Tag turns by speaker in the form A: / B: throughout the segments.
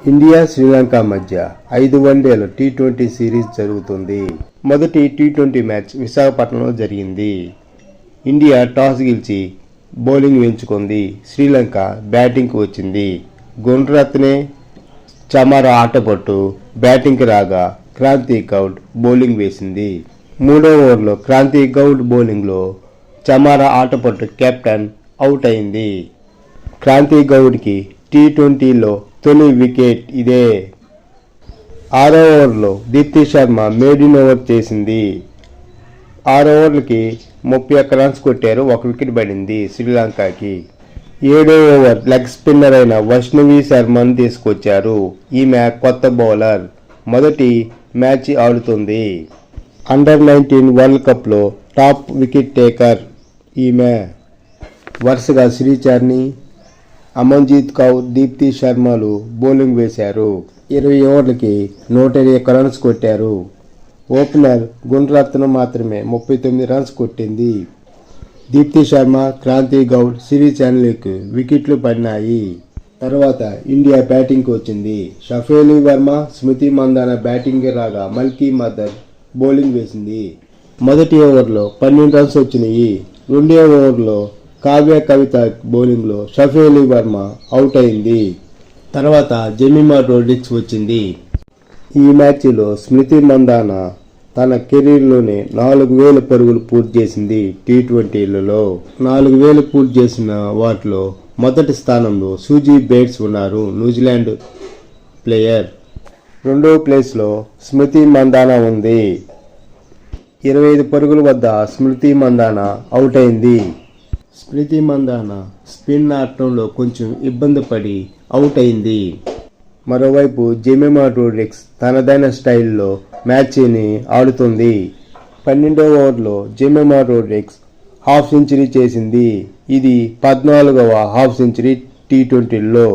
A: India Sri Lanka మధ్య 5 వన్డేల T20 series జరుగుతుంది. మొదటి టీ20 మ్యాచ్ విశాఖపట్నంలో జరిగింది. ఇండియా టాస్ గెలిచి బౌలింగ్ ఎంచుకుంది. శ్రీలంక బ్యాటింగ్కు వచ్చింది. గుండ్రత్నే చమారా ఆటపట్టు బ్యాటింగ్కి రాగా క్రాంతి గౌడ్ బౌలింగ్ వేసింది. 3వ ఓవర్లో క్రాంతి గౌడ్ బౌలింగ్లో చమారా ఆటపట్టు కెప్టెన్ అవుట్ అయింది. క్రాంతి గౌడ్కి టీ20లో తొలి వికెట్ ఇదే. 6వ ఓవర్లో దీప్తి శర్మ మేడిన్ ఓవర్ చేసింది. 6 ఓవర్లకి 31 రన్స్ కొట్టారు. 1 వికెట్ పడింది శ్రీలంకకి. 7వ ఓవర్ లెగ్ స్పిన్నర్ అయిన వైష్ణవి శర్మను తీసుకొచ్చారు. ఈమె కొత్త బౌలర్. మొదటి మ్యాచ్ ఆడుతుంది. అండర్-19 వరల్డ్ కప్లో టాప్ వికెట్ టేకర్ ఈమె. వరుసగా శ్రీచర్ని, అమన్జీత్ కౌర్, దీప్తి శర్మలు బౌలింగ్ వేశారు. 20 ఓవర్లకి 121 రన్స్ కొట్టారు. ఓపెనర్ గుణరత్న మాత్రమే 39 రన్స్ కొట్టింది. దీప్తి శర్మ, క్రాంతి గౌడ్, శ్రీచర్నికి వికెట్లు పడినాయి. తర్వాత ఇండియా బ్యాటింగ్కి వచ్చింది. షఫేలి వర్మ, స్మృతి మందాన బ్యాటింగ్కి రాగా మల్కీ మదర్ బౌలింగ్ వేసింది. మొదటి ఓవర్లో 12 రన్స్ వచ్చినాయి. 2వ ఓవర్లో కావ్య కవిత బౌలింగ్లో షఫేలి వర్మ అవుట్ అయింది. తర్వాత జెమిమా రోడ్రిగ్స్ వచ్చింది. ఈ మ్యాచ్లో స్మృతి మందాన తన కెరీర్లోనే 4000 పరుగులు పూర్తి చేసింది. టీ20లలో 4000 పూర్తి చేసిన వాటిలో మొదటి స్థానంలో సూజీ బేట్స్ ఉన్నారు, న్యూజిలాండ్ ప్లేయర్. 2వ ప్లేస్లో స్మృతి మందాన ఉంది. 25 పరుగుల వద్ద స్మృతి మందాన అవుట్ అయింది. స్మృతి మందాన స్పిన్ ఆడటంలో కొంచెం ఇబ్బంది పడి అవుట్ అయింది. మరోవైపు జెమిమా రోడ్రిగ్స్ తనదైన స్టైల్లో మ్యాచ్ని ఆడుతుంది. 12వ ఓవర్లో జెమిమా రోడ్రిగ్స్ హాఫ్ సెంచరీ చేసింది. ఇది 14వ హాఫ్ సెంచరీ టీ20లో.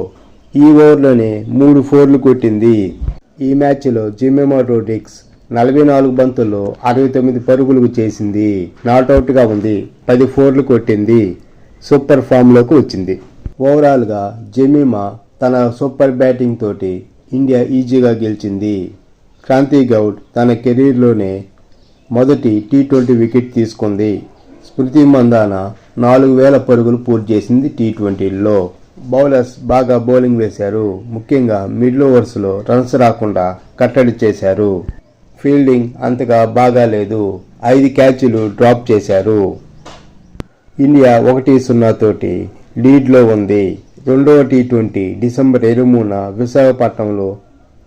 A: ఈ ఓవర్లోనే 3 ఫోర్లు కొట్టింది. ఈ మ్యాచ్లో జెమిమా రోడ్రిగ్స్ 44 బంతుల్లో 69 పరుగులు చేసింది. నాట్అవుట్గా ఉంది. 10 ఫోర్లు కొట్టింది. సూపర్ ఫామ్లోకి వచ్చింది. ఓవరాల్గా జెమిమా తన సూపర్ బ్యాటింగ్ తోటి ఇండియా ఈజీగా గెలిచింది. క్రాంతి గౌడ్ తన కెరీర్లోనే మొదటి టీ20 వికెట్ తీసుకుంది. స్మృతి మందాన 4000 పరుగులు పూర్తి చేసింది టీ20లో. బౌలర్స్ బాగా బౌలింగ్ వేశారు. ముఖ్యంగా మిడిల్ ఓవర్స్లో రన్స్ రాకుండా కట్టడి చేశారు. ఫీల్డింగ్ అంతగా బాగాలేదు. 5 క్యాచ్లు డ్రాప్ చేశారు. ఇండియా 1-0 తోటి లీడ్లో ఉంది. 2వ టీ20 డిసెంబర్ 23న విశాఖపట్నంలో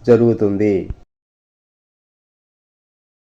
A: జరుగుతుంది.